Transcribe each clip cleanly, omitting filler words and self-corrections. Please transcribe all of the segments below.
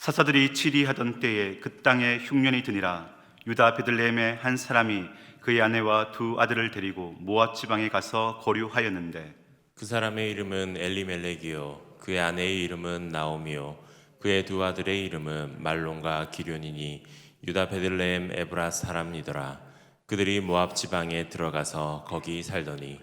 사사들이 치리하던 때에 그 땅에 흉년이 드니라. 유다 베들레헴의 한 사람이 그의 아내와 두 아들을 데리고 모압 지방에 가서 거류하였는데 그 사람의 이름은 엘리멜렉이요 그의 아내의 이름은 나오미요 그의 두 아들의 이름은 말론과 기련이니 유다 베들레헴 에브라 사람이더라. 그들이 모압 지방에 들어가서 거기 살더니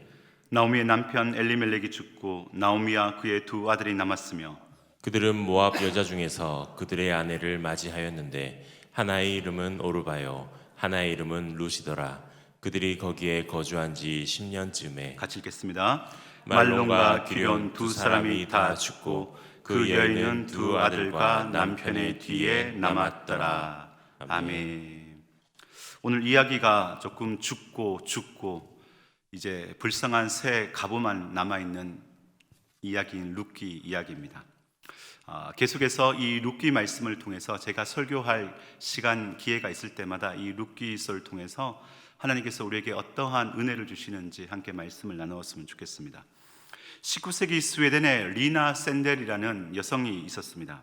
나오미의 남편 엘리멜렉이 죽고 나오미와 그의 두 아들이 남았으며 그들은 모압 여자 중에서 그들의 아내를 맞이하였는데 하나의 이름은 오르바요 하나의 이름은 루시더라. 그들이 거기에 거주한 지 10년쯤에 같이 읽겠습니다. 말론과 기련 두 사람이 다 죽고 그 여인은 두 아들과 남편의 뒤에 남았더라. 아멘. 오늘 이야기가 조금 죽고 이제 불쌍한 새 가부만 남아있는 이야기인 룻기 이야기입니다. 계속해서 이 룻기 말씀을 통해서 제가 설교할 시간 기회가 있을 때마다 이 룻기서를 통해서 하나님께서 우리에게 어떠한 은혜를 주시는지 함께 말씀을 나누었으면 좋겠습니다. 19세기 스웨덴에 리나 샌델이라는 여성이 있었습니다.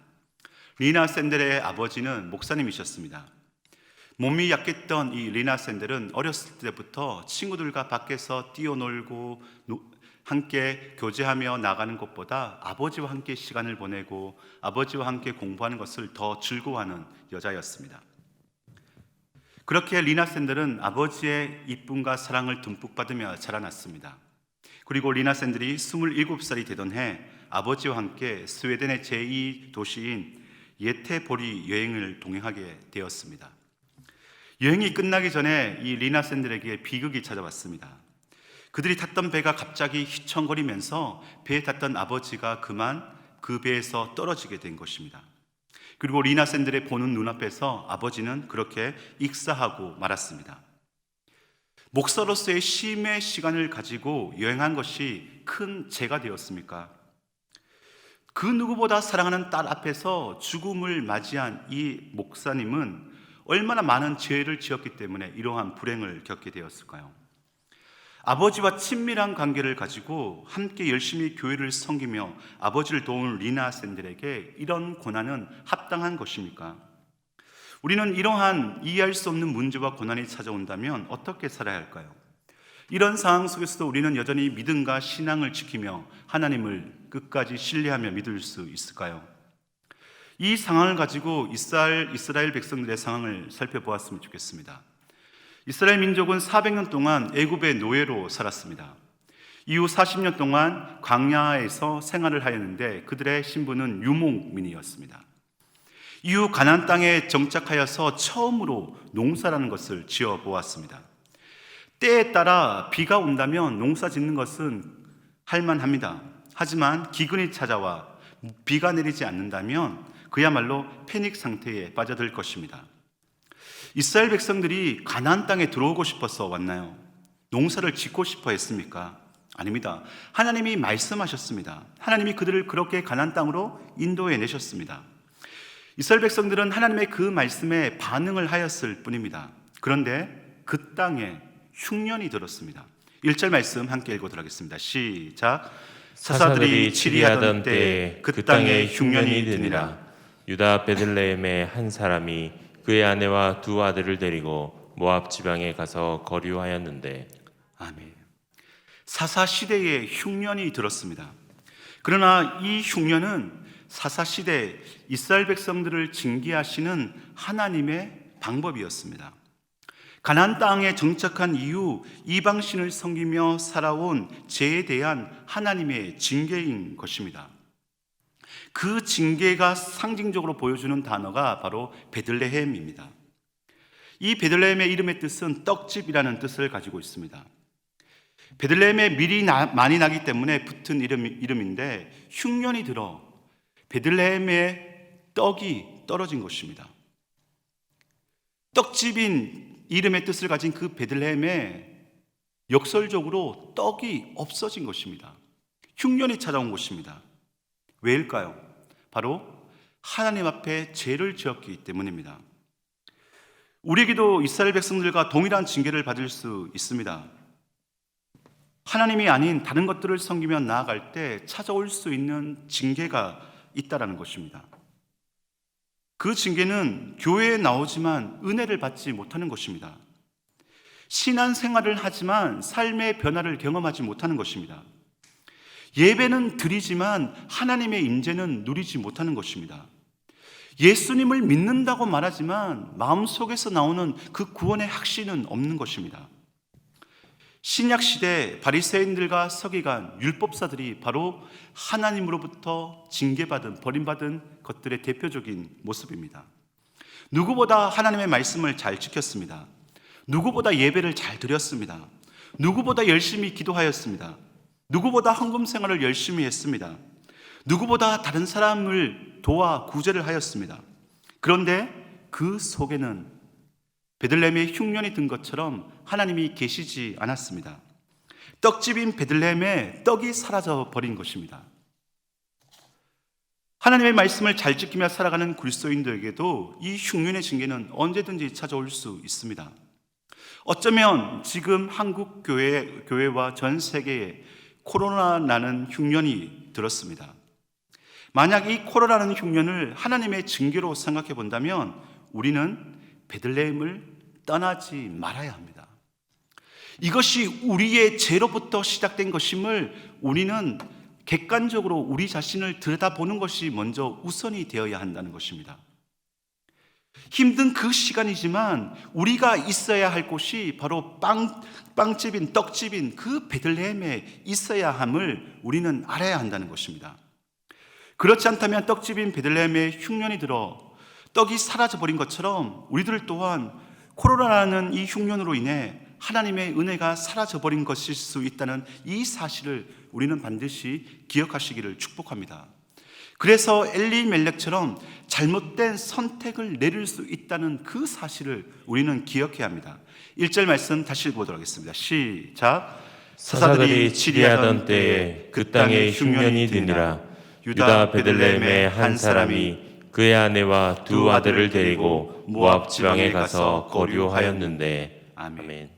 리나 샌델의 아버지는 목사님이셨습니다. 몸이 약했던 이 리나 샌델은 어렸을 때부터 친구들과 밖에서 뛰어놀고 함께 교제하며 나가는 것보다 아버지와 함께 시간을 보내고 아버지와 함께 공부하는 것을 더 즐거워하는 여자였습니다. 그렇게 리나 샌델은 아버지의 이쁨과 사랑을 듬뿍 받으며 자라났습니다. 그리고 리나 샌델이 27살이 되던 해 아버지와 함께 스웨덴의 제2도시인 예테보리 여행을 동행하게 되었습니다. 여행이 끝나기 전에 이 리나 샌델에게 비극이 찾아왔습니다. 그들이 탔던 배가 갑자기 휘청거리면서 배에 탔던 아버지가 그만 그 배에서 떨어지게 된 것입니다. 그리고 리나 샌델의 보는 눈앞에서 아버지는 그렇게 익사하고 말았습니다. 목사로서의 쉼의 시간을 가지고 여행한 것이 큰 죄가 되었습니까? 그 누구보다 사랑하는 딸 앞에서 죽음을 맞이한 이 목사님은 얼마나 많은 죄를 지었기 때문에 이러한 불행을 겪게 되었을까요? 아버지와 친밀한 관계를 가지고 함께 열심히 교회를 섬기며 아버지를 도운 리나 샌델에게 이런 고난은 합당한 것입니까? 우리는 이러한 이해할 수 없는 문제와 고난이 찾아온다면 어떻게 살아야 할까요? 이런 상황 속에서도 우리는 여전히 믿음과 신앙을 지키며 하나님을 끝까지 신뢰하며 믿을 수 있을까요? 이 상황을 가지고 이스라엘 백성들의 상황을 살펴보았으면 좋겠습니다. 이스라엘 민족은 400년 동안 애굽의 노예로 살았습니다. 이후 40년 동안 광야에서 생활을 하였는데 그들의 신분은 유목민이었습니다. 이후 가나안 땅에 정착하여서 처음으로 농사라는 것을 지어 보았습니다. 때에 따라 비가 온다면 농사 짓는 것은 할만합니다. 하지만 기근이 찾아와 비가 내리지 않는다면 그야말로 패닉 상태에 빠져들 것입니다. 이스라엘 백성들이 가나안 땅에 들어오고 싶어서 왔나요? 농사를 짓고 싶어 했습니까? 아닙니다. 하나님이 말씀하셨습니다. 하나님이 그들을 그렇게 가나안 땅으로 인도해 내셨습니다. 이스라엘 백성들은 하나님의 그 말씀에 반응을 하였을 뿐입니다. 그런데 그 땅에 흉년이 들었습니다. 1절 말씀 함께 읽어보도록 하겠습니다. 시작. 사사들이 치리하던 때에 그 땅에 흉년이 드니라. 유다 베들레헴의 한 사람이 그의 아내와 두 아들을 데리고 모압 지방에 가서 거류하였는데 아멘. 사사 시대에 흉년이 들었습니다. 그러나 이 흉년은 사사 시대 이스라엘 백성들을 징계하시는 하나님의 방법이었습니다. 가나안 땅에 정착한 이후 이방신을 섬기며 살아온 죄에 대한 하나님의 징계인 것입니다. 그 징계가 상징적으로 보여주는 단어가 바로 베들레헴입니다. 이 베들레헴의 이름의 뜻은 떡집이라는 뜻을 가지고 있습니다. 베들레헴에 밀이 많이 나기 때문에 붙은 이름인데 흉년이 들어 베들레헴의 떡이 떨어진 것입니다. 떡집인 이름의 뜻을 가진 그 베들레헴에 역설적으로 떡이 없어진 것입니다. 흉년이 찾아온 것입니다. 왜일까요? 바로 하나님 앞에 죄를 지었기 때문입니다. 우리에게도 이스라엘 백성들과 동일한 징계를 받을 수 있습니다. 하나님이 아닌 다른 것들을 섬기며 나아갈 때 찾아올 수 있는 징계가 있다라는 것입니다. 그 징계는 교회에 나오지만 은혜를 받지 못하는 것입니다. 신앙생활을 하지만 삶의 변화를 경험하지 못하는 것입니다. 예배는 드리지만 하나님의 임재는 누리지 못하는 것입니다. 예수님을 믿는다고 말하지만 마음속에서 나오는 그 구원의 확신은 없는 것입니다. 신약시대 바리새인들과 서기관, 율법사들이 바로 하나님으로부터 징계받은, 버림받은 것들의 대표적인 모습입니다. 누구보다 하나님의 말씀을 잘 지켰습니다. 누구보다 예배를 잘 드렸습니다. 누구보다 열심히 기도하였습니다. 누구보다 헌금 생활을 열심히 했습니다. 누구보다 다른 사람을 도와 구제를 하였습니다. 그런데 그 속에는 베들레헴의 흉년이 든 것처럼 하나님이 계시지 않았습니다. 떡집인 베들레헴에 떡이 사라져 버린 것입니다. 하나님의 말씀을 잘 지키며 살아가는 그리스도인들에게도 이 흉년의 징계는 언제든지 찾아올 수 있습니다. 어쩌면 지금 한국 교회와 전 세계에 코로나라는 흉년이 들었습니다. 만약 이 코로나라는 흉년을 하나님의 징계로 생각해 본다면 우리는 베들레헴을 떠나지 말아야 합니다. 이것이 우리의 죄로부터 시작된 것임을 우리는 객관적으로 우리 자신을 들여다보는 것이 먼저 우선이 되어야 한다는 것입니다. 힘든 그 시간이지만 우리가 있어야 할 곳이 바로 빵집인 떡집인 그 베들레헴에 있어야 함을 우리는 알아야 한다는 것입니다. 그렇지 않다면 떡집인 베들레헴에 흉년이 들어 떡이 사라져버린 것처럼 우리들 또한 코로나라는 이 흉년으로 인해 하나님의 은혜가 사라져버린 것일 수 있다는 이 사실을 우리는 반드시 기억하시기를 축복합니다. 그래서 엘리멜렉처럼 잘못된 선택을 내릴 수 있다는 그 사실을 우리는 기억해야 합니다. 1절 말씀 다시 읽어보도록 하겠습니다. 시작. 사사들이 치리하던 때에 그 땅에 흉년이 드니라. 유다 베들레헴의 한 사람이 그의 아내와 두 아들을 데리고 모압 지방에 가서 거류하였는데. 아멘.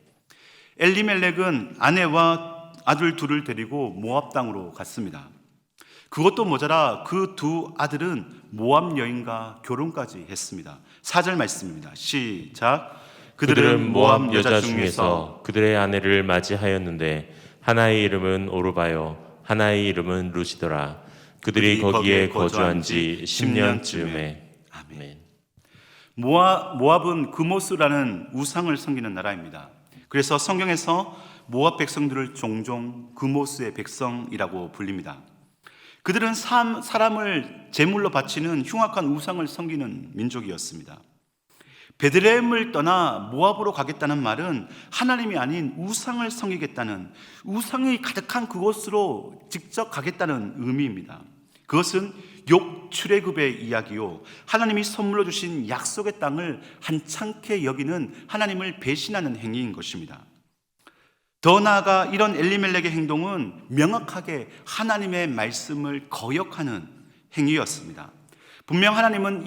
엘리멜렉은 아내와 아들 둘을 데리고 모압 땅으로 갔습니다. 그것도 모자라 그 두 아들은 모압 여인과 결혼까지 했습니다. 4절 말씀입니다. 시작. 그들은 모압 여자 중에서 그들의 아내를 맞이하였는데 하나의 이름은 오르바요 하나의 이름은 루시더라. 그들이 거기에 거주한 지 10년쯤에. 아멘. 모압은 그모스라는 우상을 섬기는 나라입니다. 그래서 성경에서 모압 백성들을 종종 그모스의 백성이라고 불립니다. 그들은 사람을 제물로 바치는 흉악한 우상을 섬기는 민족이었습니다. 베들레헴을 떠나 모압으로 가겠다는 말은 하나님이 아닌 우상을 섬기겠다는, 우상이 가득한 그곳으로 직접 가겠다는 의미입니다. 그것은 욕 출애굽의 이야기요, 하나님이 선물로 주신 약속의 땅을 한창케 여기는 하나님을 배신하는 행위인 것입니다. 더 나아가 이런 엘리멜렉의 행동은 명확하게 하나님의 말씀을 거역하는 행위였습니다. 분명 하나님은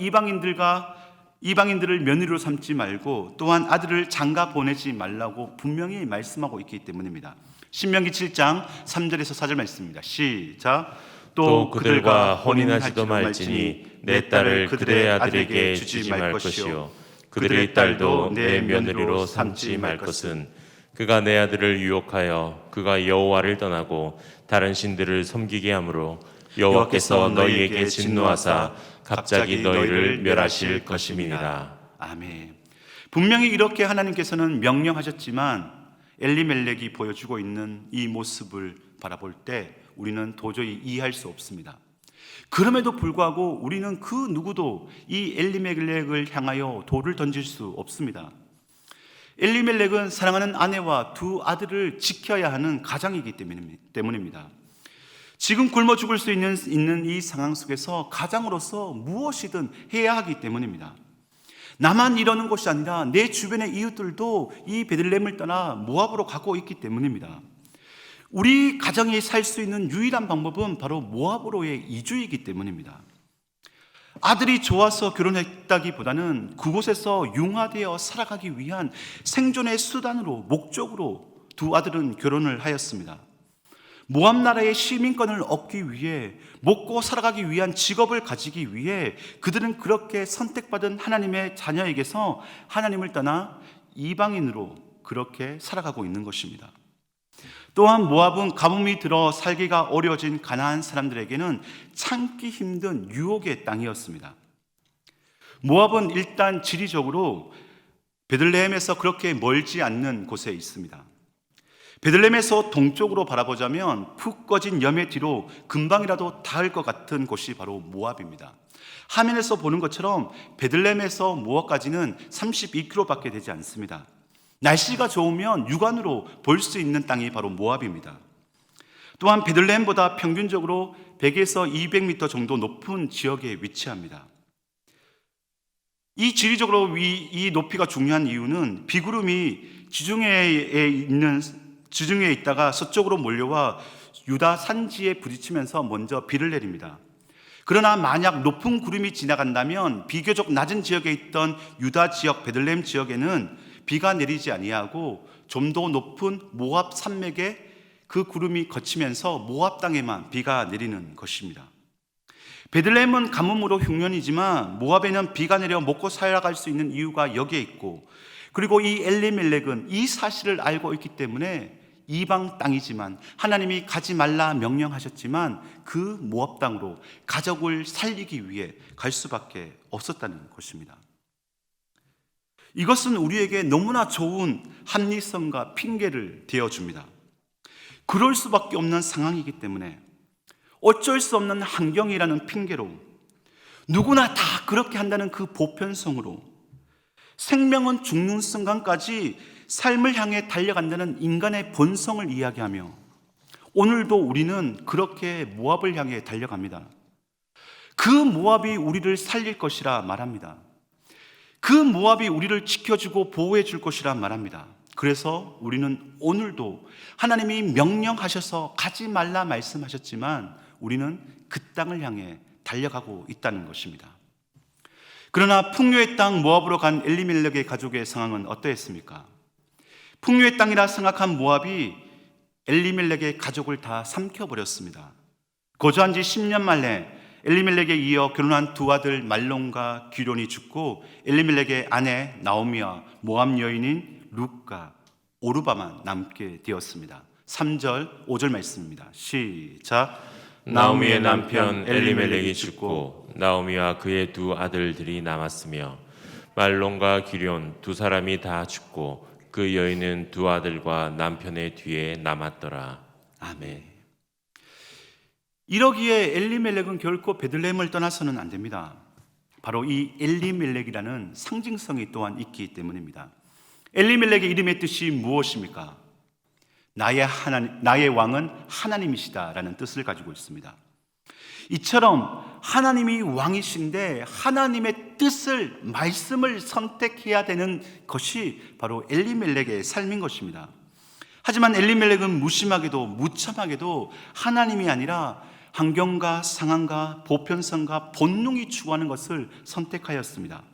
이방인들을 며느리로 삼지 말고 또한 아들을 장가 보내지 말라고 분명히 말씀하고 있기 때문입니다. 신명기 7장 3절에서 4절 말씀입니다. 시작. 또 그들과 혼인하지도 말지니 내 딸을 그들의 아들에게 주지 말 것이요 그들의 딸도 내 며느리로 삼지 말 것은 그가 내 아들을 유혹하여 그가 여호와를 떠나고 다른 신들을 섬기게 하므로 여호와께서 너희에게 진노하사 갑자기 너희를 멸하실 것임이니라. 아멘. 분명히 이렇게 하나님께서는 명령하셨지만 엘리멜렉이 보여주고 있는 이 모습을 바라볼 때 우리는 도저히 이해할 수 없습니다. 그럼에도 불구하고 우리는 그 누구도 이 엘리멜렉을 향하여 돌을 던질 수 없습니다. 엘리멜렉은 사랑하는 아내와 두 아들을 지켜야 하는 가장이기 때문입니다. 지금 굶어 죽을 수 있는 이 상황 속에서 가장으로서 무엇이든 해야 하기 때문입니다. 나만 이러는 것이 아니라 내 주변의 이웃들도 이 베들레헴을 떠나 모압으로 가고 있기 때문입니다. 우리 가정이 살 수 있는 유일한 방법은 바로 모압으로의 이주이기 때문입니다. 아들이 좋아서 결혼했다기보다는 그곳에서 융화되어 살아가기 위한 생존의 수단으로, 목적으로 두 아들은 결혼을 하였습니다. 모압 나라의 시민권을 얻기 위해, 먹고 살아가기 위한 직업을 가지기 위해 그들은 그렇게 선택받은 하나님의 자녀에게서 하나님을 떠나 이방인으로 그렇게 살아가고 있는 것입니다. 또한 모압은 가뭄이 들어 살기가 어려워진 가나안 사람들에게는 참기 힘든 유혹의 땅이었습니다. 모압은 일단 지리적으로 베들레헴에서 그렇게 멀지 않는 곳에 있습니다. 베들레헴에서 동쪽으로 바라보자면 푹 꺼진 염해 뒤로 금방이라도 닿을 것 같은 곳이 바로 모압입니다. 화면에서 보는 것처럼 베들레헴에서 모압까지는 32km밖에 되지 않습니다. 날씨가 좋으면 육안으로 볼 수 있는 땅이 바로 모압입니다. 또한 베들레헴보다 평균적으로 100에서 200m 정도 높은 지역에 위치합니다. 이 지리적으로 이 높이가 중요한 이유는 비구름이 지중해에 있다가 서쪽으로 몰려와 유다 산지에 부딪히면서 먼저 비를 내립니다. 그러나 만약 높은 구름이 지나간다면 비교적 낮은 지역에 있던 유다 지역 베들레헴 지역에는 비가 내리지 아니하고 좀 더 높은 모압 산맥에 그 구름이 거치면서 모압 땅에만 비가 내리는 것입니다. 베들레헴은 가뭄으로 흉년이지만 모압에는 비가 내려 먹고 살아갈 수 있는 이유가 여기에 있고, 그리고 이 엘리멜렉은 이 사실을 알고 있기 때문에 이방 땅이지만 하나님이 가지 말라 명령하셨지만 그 모압 땅으로 가족을 살리기 위해 갈 수밖에 없었다는 것입니다. 이것은 우리에게 너무나 좋은 합리성과 핑계를 대어줍니다. 그럴 수밖에 없는 상황이기 때문에, 어쩔 수 없는 환경이라는 핑계로, 누구나 다 그렇게 한다는 그 보편성으로, 생명은 죽는 순간까지 삶을 향해 달려간다는 인간의 본성을 이야기하며, 오늘도 우리는 그렇게 모압을 향해 달려갑니다. 그 모압이 우리를 살릴 것이라 말합니다. 그 모압이 우리를 지켜주고 보호해 줄 것이라 말합니다. 그래서 우리는 오늘도 하나님이 명령하셔서 가지 말라 말씀하셨지만 우리는 그 땅을 향해 달려가고 있다는 것입니다. 그러나 풍요의 땅 모압으로 간 엘리멜렉의 가족의 상황은 어떠했습니까? 풍요의 땅이라 생각한 모압이 엘리멜렉의 가족을 다 삼켜버렸습니다. 거주한 지 10년 만에 엘리멜렉에 이어 결혼한 두 아들 말론과 기론이 죽고 엘리멜렉의 아내 나오미와 모압 여인인 룻과 오르바만 남게 되었습니다. 3절 5절 말씀입니다. 시작. 나오미의 남편 엘리멜렉이 죽고 나오미와 그의 두 아들들이 남았으며 말론과 기럨 두 사람이 다 죽고 그 여인은 두 아들과 남편의 뒤에 남았더라. 아멘. 이러기에 엘리멜렉은 결코 베들레헴을 떠나서는 안 됩니다. 바로 이 엘리멜렉이라는 상징성이 또한 있기 때문입니다. 엘리멜렉의 이름의 뜻이 무엇입니까? 나의 왕은 하나님이시다라는 뜻을 가지고 있습니다. 이처럼 하나님이 왕이신데 하나님의 뜻을, 말씀을 선택해야 되는 것이 바로 엘리멜렉의 삶인 것입니다. 하지만 엘리멜렉은 무심하게도 무참하게도 하나님이 아니라 환경과 상황과 보편성과 본능이 추구하는 것을 선택하였습니다.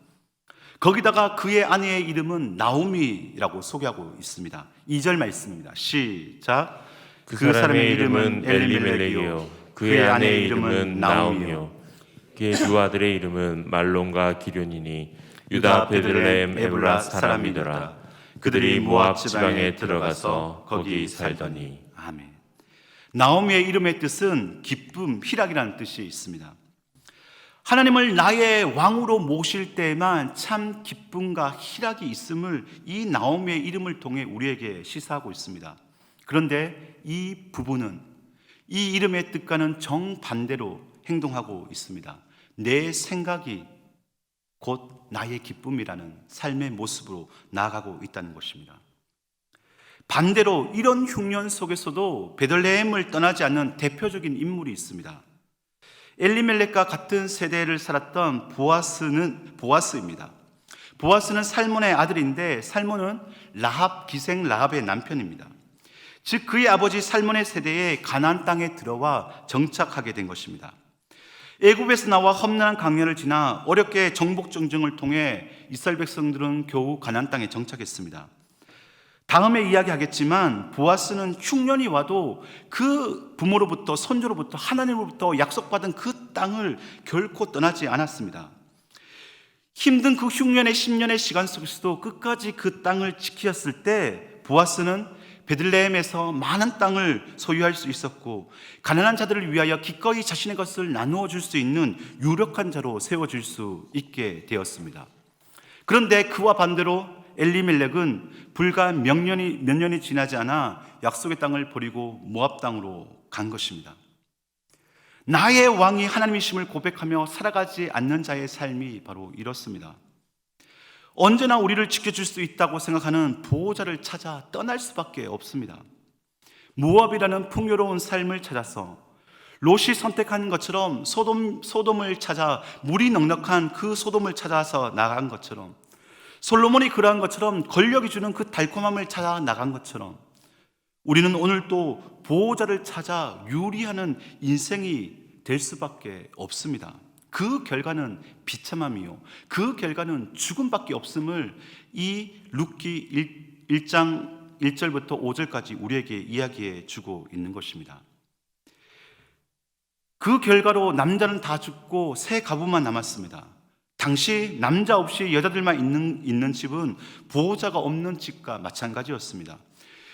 거기다가 그의 아내의 이름은 나오미라고 소개하고 있습니다. 2절 말씀입니다. 시작. 그 사람의 이름은 엘리멜렉이요 그의 아내의 이름은 나오미요 그의 두 아들의 이름은 말론과 기럨이니 유다 베들레헴 에브라 사람이더라. 그들이 모압 지방에 들어가서 거기 살더니. 아멘. 나오미의 이름의 뜻은 기쁨, 희락이라는 뜻이 있습니다. 하나님을 나의 왕으로 모실 때에만 참 기쁨과 희락이 있음을 이 나오미의 이름을 통해 우리에게 시사하고 있습니다. 그런데 이 부부는 이 이름의 뜻과는 정반대로 행동하고 있습니다. 내 생각이 곧 나의 기쁨이라는 삶의 모습으로 나아가고 있다는 것입니다. 반대로 이런 흉년 속에서도 베들레헴을 떠나지 않는 대표적인 인물이 있습니다. 엘리멜렉과 같은 세대를 살았던 보아스입니다. 보아스는 살몬의 아들인데 살몬은 라합 기생 라합의 남편입니다. 즉 그의 아버지 살몬의 세대에 가나안 땅에 들어와 정착하게 된 것입니다. 애굽에서 나와 험난한 강연을 지나 어렵게 정복 전쟁을 통해 이스라엘 백성들은 겨우 가나안 땅에 정착했습니다. 다음에 이야기하겠지만 보아스는 흉년이 와도 그 부모로부터 손주로부터 하나님으로부터 약속받은 그 땅을 결코 떠나지 않았습니다. 힘든 그 흉년의 10년의 시간 속에서도 끝까지 그 땅을 지키었을 때 보아스는 베들레헴에서 많은 땅을 소유할 수 있었고 가난한 자들을 위하여 기꺼이 자신의 것을 나누어 줄 수 있는 유력한 자로 세워질 수 있게 되었습니다. 그런데 그와 반대로 엘리멜렉은 불과 몇 년이 지나지 않아 약속의 땅을 버리고 모압 땅으로 간 것입니다. 나의 왕이 하나님이심을 고백하며 살아가지 않는 자의 삶이 바로 이렇습니다. 언제나 우리를 지켜줄 수 있다고 생각하는 보호자를 찾아 떠날 수밖에 없습니다. 모압이라는 풍요로운 삶을 찾아서 롯이 선택한 것처럼 소돔을 찾아 물이 넉넉한 그 소돔을 찾아서 나간 것처럼, 솔로몬이 그러한 것처럼 권력이 주는 그 달콤함을 찾아 나간 것처럼 우리는 오늘 또 보호자를 찾아 유리하는 인생이 될 수밖에 없습니다. 그 결과는 비참함이요, 그 결과는 죽음밖에 없음을 이 룻기 1장 1절부터 5절까지 우리에게 이야기해 주고 있는 것입니다. 그 결과로 남자는 다 죽고 새 가부만 남았습니다. 당시 남자 없이 여자들만 있는 집은 보호자가 없는 집과 마찬가지였습니다.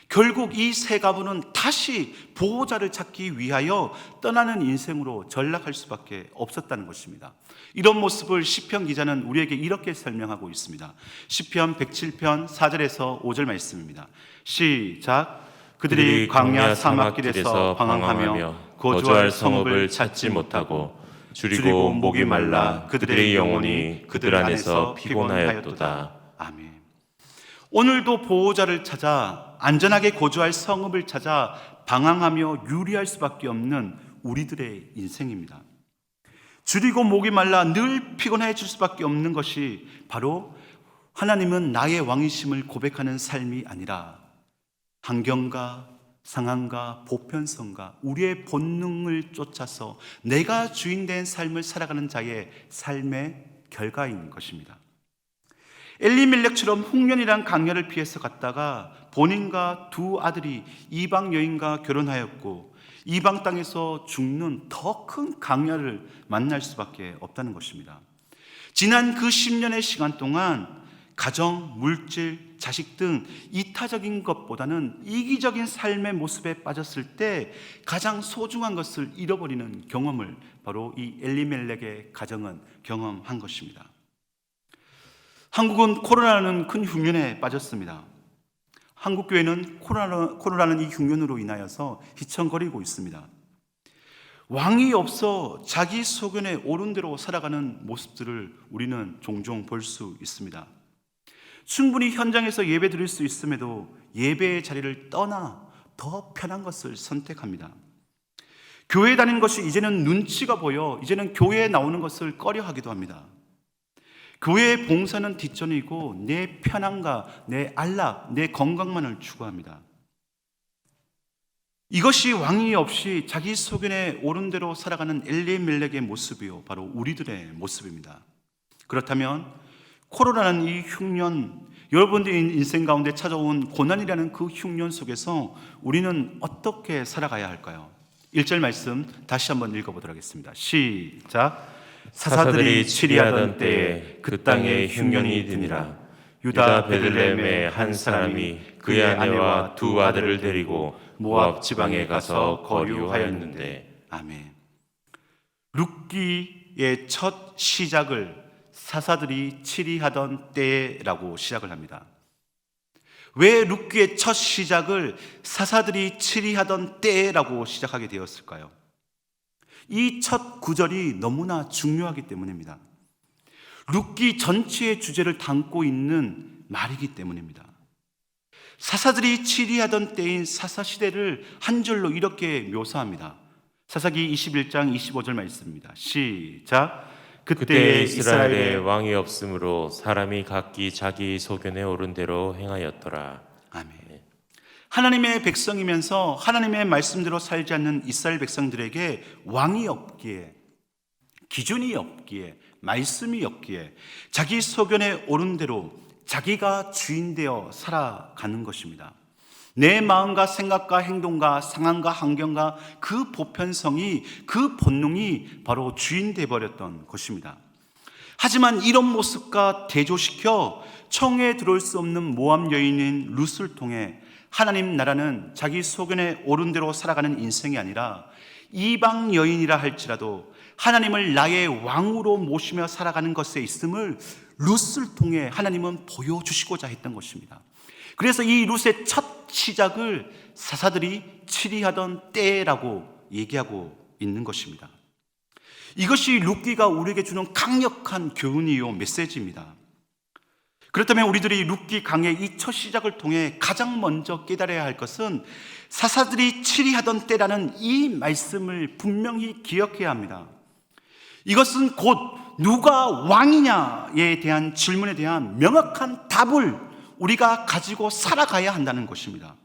결국 이 세 가부는 다시 보호자를 찾기 위하여 떠나는 인생으로 전락할 수밖에 없었다는 것입니다. 이런 모습을 시편 기자는 우리에게 이렇게 설명하고 있습니다. 시편 107편 4절에서 5절 말씀입니다. 시작. 그들이 광야 사막길에서 방황하며 거주할 성읍을 찾지 못하고 줄이고 목이 말라 그들의 영혼이 그들 안에서 피곤하였도다. 아멘. 오늘도 보호자를 찾아 안전하게 거주할 성읍을 찾아 방황하며 유리할 수밖에 없는 우리들의 인생입니다. 줄이고 목이 말라 늘 피곤해질 수밖에 없는 것이 바로 하나님은 나의 왕이심을 고백하는 삶이 아니라 환경과 상황과 보편성과 우리의 본능을 쫓아서 내가 주인된 삶을 살아가는 자의 삶의 결과인 것입니다. 엘리멜렉처럼 흉년이란 강야를 피해서 갔다가 본인과 두 아들이 이방 여인과 결혼하였고 이방 땅에서 죽는 더 큰 강야를 만날 수밖에 없다는 것입니다. 지난 그 10년의 시간 동안 가정, 물질, 자식 등 이타적인 것보다는 이기적인 삶의 모습에 빠졌을 때 가장 소중한 것을 잃어버리는 경험을 바로 이 엘리멜렉의 가정은 경험한 것입니다. 한국은 코로나라는 큰 흉년에 빠졌습니다. 한국교회는 코로나라는 이 흉년으로 인하여서 휘청거리고 있습니다. 왕이 없어 자기 소견에 옳은 대로 살아가는 모습들을 우리는 종종 볼 수 있습니다. 충분히 현장에서 예배 드릴 수 있음에도 예배의 자리를 떠나 더 편한 것을 선택합니다. 교회 다니는 것이 이제는 눈치가 보여 이제는 교회에 나오는 것을 꺼려하기도 합니다. 교회의 봉사는 뒷전이고 내 편안과 내 안락, 내 건강만을 추구합니다. 이것이 왕이 없이 자기 소견에 옳은 대로 살아가는 엘리멜렉의 모습이요, 바로 우리들의 모습입니다. 그렇다면 코로나는 이 흉년, 여러분들의 인생 가운데 찾아온 고난이라는 그 흉년 속에서 우리는 어떻게 살아가야 할까요? 1절 말씀 다시 한번 읽어보도록 하겠습니다. 시작. 사사들이 치리하던 때에 그 땅에 흉년이 드니라. 유다 베들레헴의 한 사람이 그의 아내와 두 아들을 데리고 모압 지방에 가서 거류하였는데. 아멘. 룻기의 첫 시작을 사사들이 치리하던 때라고 시작을 합니다. 왜 룻기의 첫 시작을 사사들이 치리하던 때라고 시작하게 되었을까요? 이 첫 구절이 너무나 중요하기 때문입니다. 룻기 전체의 주제를 담고 있는 말이기 때문입니다. 사사들이 치리하던 때인 사사시대를 한 줄로 이렇게 묘사합니다. 사사기 21장 25절 말씀입니다. 시작. 그때 이스라엘에 왕이 없으므로 사람이 각기 자기 소견에 옳은 대로 행하였더라. 아멘. 하나님의 백성이면서 하나님의 말씀대로 살지 않는 이스라엘 백성들에게 왕이 없기에, 기준이 없기에, 말씀이 없기에 자기 소견에 옳은 대로 자기가 주인되어 살아가는 것입니다. 내 마음과 생각과 행동과 상황과 환경과 그 보편성이, 그 본능이 바로 주인돼 버렸던 것입니다. 하지만 이런 모습과 대조시켜 청에 들어올 수 없는 모함 여인인 룻을 통해 하나님 나라는 자기 소견에 옳은 대로 살아가는 인생이 아니라 이방 여인이라 할지라도 하나님을 나의 왕으로 모시며 살아가는 것에 있음을 룻을 통해 하나님은 보여주시고자 했던 것입니다. 그래서 이 룻의 첫 시작을 사사들이 치리하던 때라고 얘기하고 있는 것입니다. 이것이 룻기가 우리에게 주는 강력한 교훈이요 메시지입니다. 그렇다면 우리들이 룻기 강의 이 첫 시작을 통해 가장 먼저 깨달아야 할 것은 사사들이 치리하던 때라는 이 말씀을 분명히 기억해야 합니다. 이것은 곧 누가 왕이냐에 대한 질문에 대한 명확한 답을 우리가 가지고 살아가야 한다는 것입니다.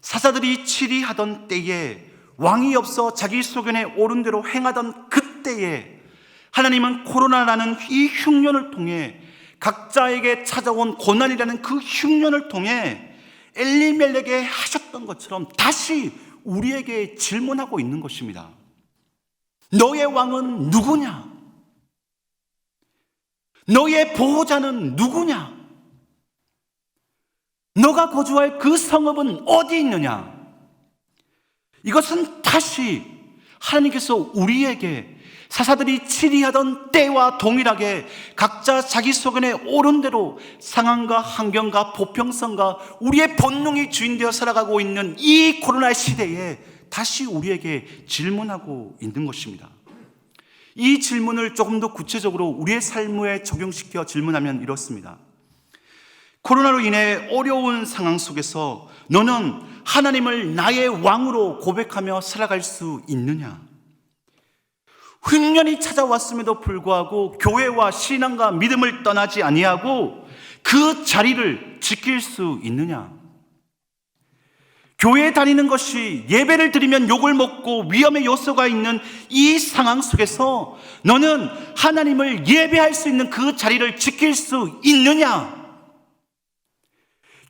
사사들이 치리하던 때에 왕이 없어 자기 소견에 옳은 대로 행하던 그때에 하나님은 코로나라는 이 흉년을 통해 각자에게 찾아온 고난이라는 그 흉년을 통해 엘리멜렉에게 하셨던 것처럼 다시 우리에게 질문하고 있는 것입니다. 너의 왕은 누구냐? 너의 보호자는 누구냐? 너가 거주할 그 성읍은 어디 있느냐? 이것은 다시 하나님께서 우리에게 사사들이 치리하던 때와 동일하게 각자 자기 소견에 옳은 대로 상황과 환경과 보편성과 우리의 본능이 주인되어 살아가고 있는 이 코로나 시대에 다시 우리에게 질문하고 있는 것입니다. 이 질문을 조금 더 구체적으로 우리의 삶에 적용시켜 질문하면 이렇습니다. 코로나로 인해 어려운 상황 속에서 너는 하나님을 나의 왕으로 고백하며 살아갈 수 있느냐? 흉년이 찾아왔음에도 불구하고 교회와 신앙과 믿음을 떠나지 아니하고 그 자리를 지킬 수 있느냐? 교회에 다니는 것이 예배를 드리면 욕을 먹고 위험의 요소가 있는 이 상황 속에서 너는 하나님을 예배할 수 있는 그 자리를 지킬 수 있느냐?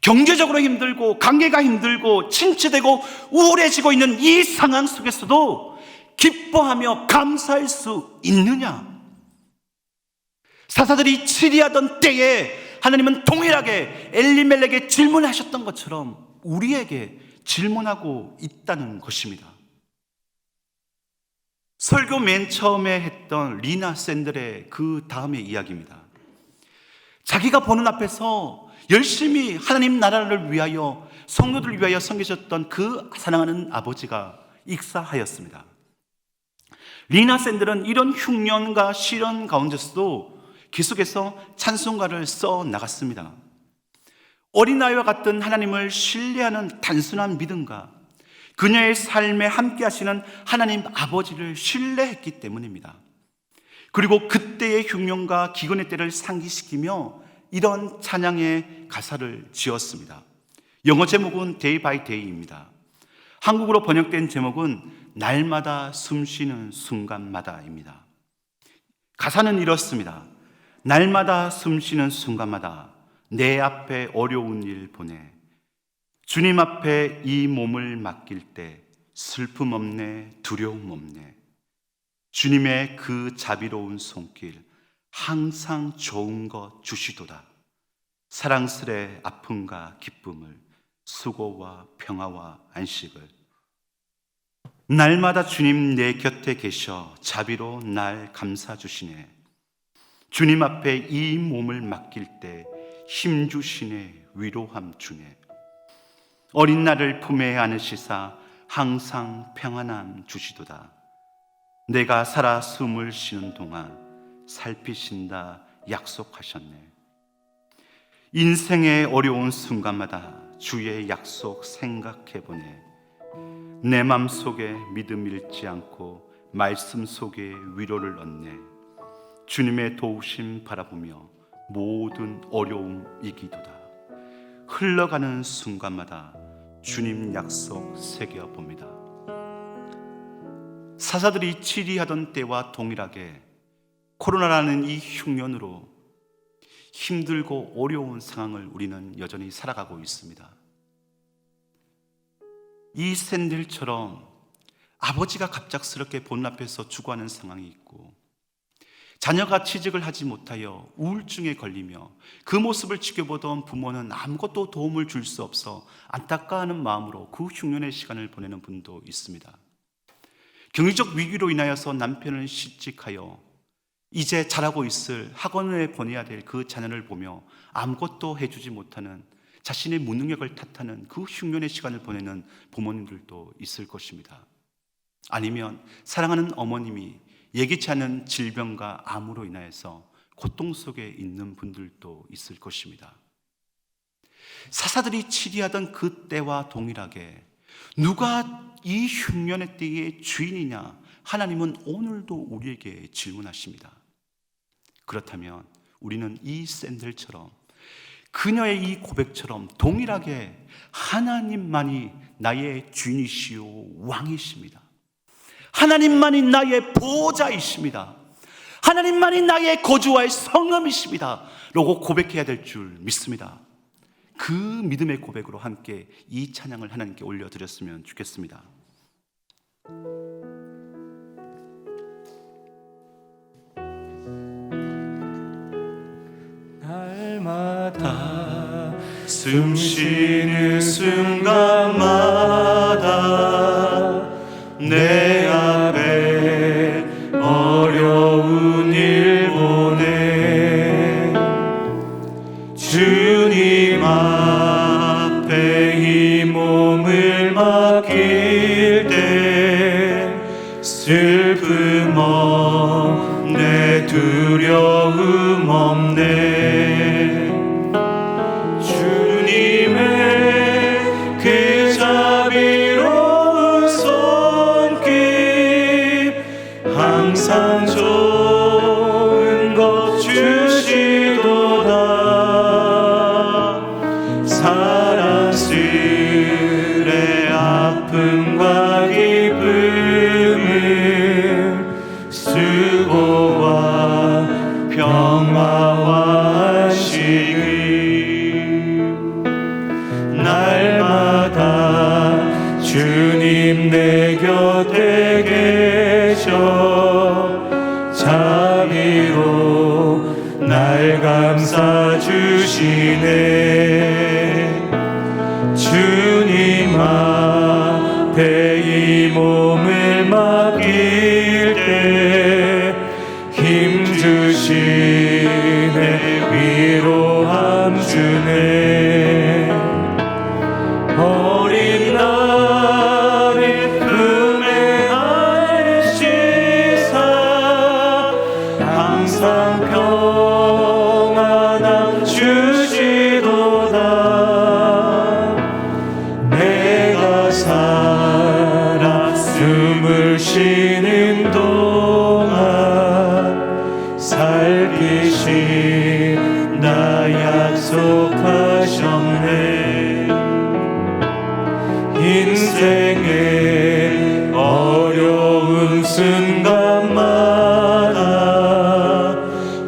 경제적으로 힘들고 관계가 힘들고 침체되고 우울해지고 있는 이 상황 속에서도 기뻐하며 감사할 수 있느냐? 사사들이 치리하던 때에 하나님은 동일하게 엘리멜렉에게 질문하셨던 것처럼 우리에게 질문하고 있다는 것입니다. 설교 맨 처음에 했던 리나 샌들의 그 다음의 이야기입니다. 자기가 보는 앞에서 열심히 하나님 나라를 위하여 성도들을 위하여 섬기셨던 그 사랑하는 아버지가 익사하였습니다. 리나 샌들은 이런 흉년과 시련 가운데서도 계속해서 찬송가를 써 나갔습니다. 어린아이와 같은 하나님을 신뢰하는 단순한 믿음과 그녀의 삶에 함께 하시는 하나님 아버지를 신뢰했기 때문입니다. 그리고 그때의 흉년과 기근의 때를 상기시키며 이런 찬양의 가사를 지었습니다. 영어 제목은 Day by Day입니다. 한국어로 번역된 제목은 날마다 숨쉬는 순간마다입니다. 가사는 이렇습니다. 날마다 숨쉬는 순간마다 내 앞에 어려운 일 보내 주님 앞에 이 몸을 맡길 때 슬픔 없네 두려움 없네 주님의 그 자비로운 손길 항상 좋은 것 주시도다 사랑스레 아픔과 기쁨을 수고와 평화와 안식을 날마다 주님 내 곁에 계셔 자비로 날 감싸 주시네 주님 앞에 이 몸을 맡길 때 힘 주시네 위로함 주네 어린 나를 품에 안으시사 항상 평안함 주시도다 내가 살아 숨을 쉬는 동안 살피신다 약속하셨네 인생의 어려운 순간마다 주의 약속 생각해보네 내 맘속에 믿음 잃지 않고 말씀 속에 위로를 얻네 주님의 도우심 바라보며 모든 어려움 이기도다 흘러가는 순간마다 주님 약속 새겨봅니다. 사사들이 치리하던 때와 동일하게 코로나라는 이 흉년으로 힘들고 어려운 상황을 우리는 여전히 살아가고 있습니다. 이 샌들처럼 아버지가 갑작스럽게 본 앞에서 죽어가는 상황이 있고, 자녀가 취직을 하지 못하여 우울증에 걸리며 그 모습을 지켜보던 부모는 아무것도 도움을 줄 수 없어 안타까워하는 마음으로 그 흉년의 시간을 보내는 분도 있습니다. 경제적 위기로 인하여서 남편을 실직하여 이제 자라고 있을 학원에 보내야 될 그 자녀를 보며 아무것도 해주지 못하는, 자신의 무능력을 탓하는 그 흉년의 시간을 보내는 부모님들도 있을 것입니다. 아니면 사랑하는 어머님이 예기치 않은 질병과 암으로 인하여서 고통 속에 있는 분들도 있을 것입니다. 사사들이 치리하던 그 때와 동일하게 누가 이 흉년의 때의 주인이냐? 하나님은 오늘도 우리에게 질문하십니다. 그렇다면 우리는 이 샌들처럼, 그녀의 이 고백처럼 동일하게 하나님만이 나의 주인이시오 왕이십니다. 하나님만이 나의 보호자이십니다. 하나님만이 나의 거주와의 성읍이십니다 라고 고백해야 될 줄 믿습니다. 그 믿음의 고백으로 함께 이 찬양을 하나님께 올려드렸으면 좋겠습니다. 날마다 숨 쉬는 순간마다 내 앞에 어려운 일 보내 주님 앞에 이 몸을 맡길 때 슬픔 없네 두려움 없네 주님의 그 자비로운 손길 항상 좋은 것 주시도다 사랑스레 아픔과 기쁨을 수고와 평화와 안식을 날마다 주님 내 곁에 계셔 자비로 날 감싸 주시네 주님 앞에 이 몸을 맡길 때 힘 주시네 위로함 주네 어린 날의 품에 안을 씻사 항상 평안함 주시도다 내가 살아 숨을 쉬는 동안 살피신다 약속하셨네 인생의 어려운 순간마다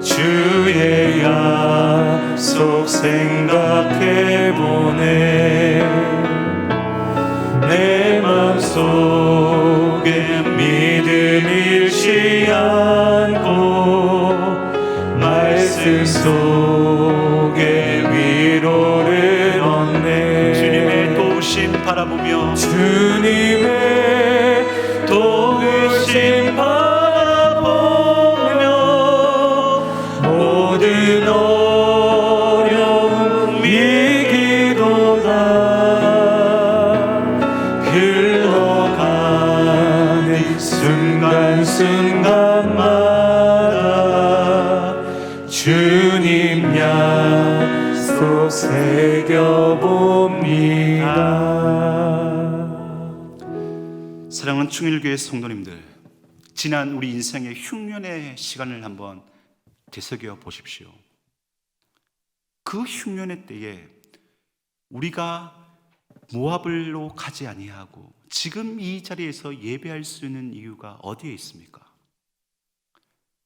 주의 약속 생각해보네 내 맘속에 믿음 잃지 않고 말씀 속에 위로를 얻네 주님의 도우심 바라보며 주님의 도우심 바라보며 모든 어려움 이기도다 흘러가는 순간순간마다 주님 약속 새겨봅니다. 사랑하는 충일교회 성도님들, 지난 우리 인생의 흉년의 시간을 한번 되새겨 보십시오. 그 흉년의 때에 우리가 모압을로 가지 아니하고 지금 이 자리에서 예배할 수 있는 이유가 어디에 있습니까?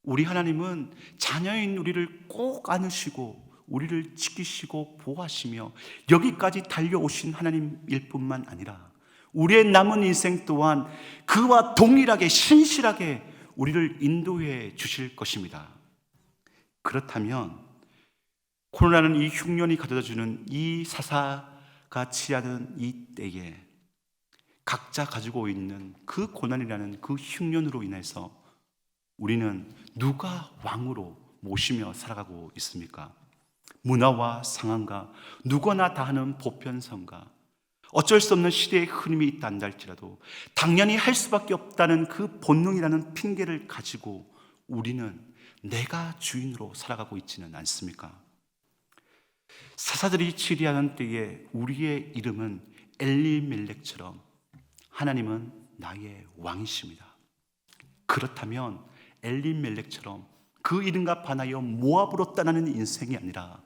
우리 하나님은 자녀인 우리를 꼭 안으시고 우리를 지키시고 보호하시며 여기까지 달려오신 하나님일 뿐만 아니라 우리의 남은 인생 또한 그와 동일하게 신실하게 우리를 인도해 주실 것입니다. 그렇다면 코로나는 이 흉년이 가져다주는 이 사사가 치하는 이 때에 각자 가지고 있는 그 고난이라는 그 흉년으로 인해서 우리는 누가 왕으로 모시며 살아가고 있습니까? 문화와 상황과 누구나 다 하는 보편성과 어쩔 수 없는 시대의 흐름이 있다 한다 할지라도 당연히 할 수밖에 없다는 그 본능이라는 핑계를 가지고 우리는 내가 주인으로 살아가고 있지는 않습니까? 사사들이 치리하는 때에 우리의 이름은 엘리멜렉처럼 하나님은 나의 왕이십니다. 그렇다면 엘리멜렉처럼 그 이름과 반하여 모압으로 떠나는 인생이 아니라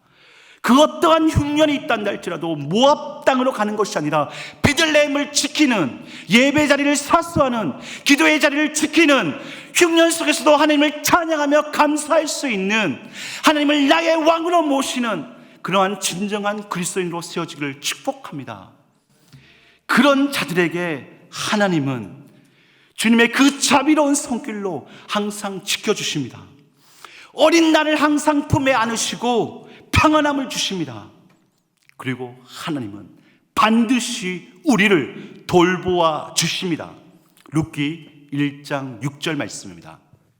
그 어떠한 흉년이 있단다 할지라도 모압 땅으로 가는 것이 아니라 베들레헴을 지키는 예배 자리를 사수하는 기도의 자리를 지키는 흉년 속에서도 하나님을 찬양하며 감사할 수 있는 하나님을 나의 왕으로 모시는 그러한 진정한 그리스도인으로 세워지기를 축복합니다. 그런 자들에게 하나님은 주님의 그 자비로운 손길로 항상 지켜주십니다. 어린 날을 항상 품에 안으시고 평안함을 주십니다. 그리고 하나님은 반드시 우리를 돌보아 주십니다. 룻기 1장 6절 말씀입니다.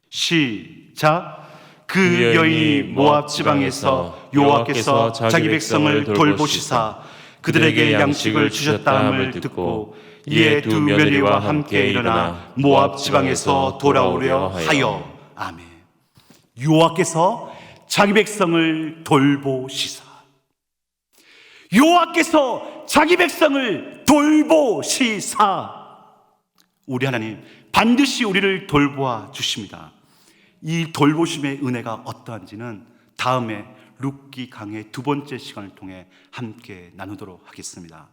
시작. 그 여인이 모압 지방에서 여호와께서 자기 백성을 돌보시사 그들에게 양식을 주셨다 함을 듣고 이에 두 며느리와 함께 일어나 모압 지방에서 돌아오려 하여. 아멘. 여호와께서 자기 백성을 돌보시사, 여호와께서 자기 백성을 돌보시사, 우리 하나님 반드시 우리를 돌보아 주십니다. 이 돌보심의 은혜가 어떠한지는 다음에 룻기 강의 두 번째 시간을 통해 함께 나누도록 하겠습니다.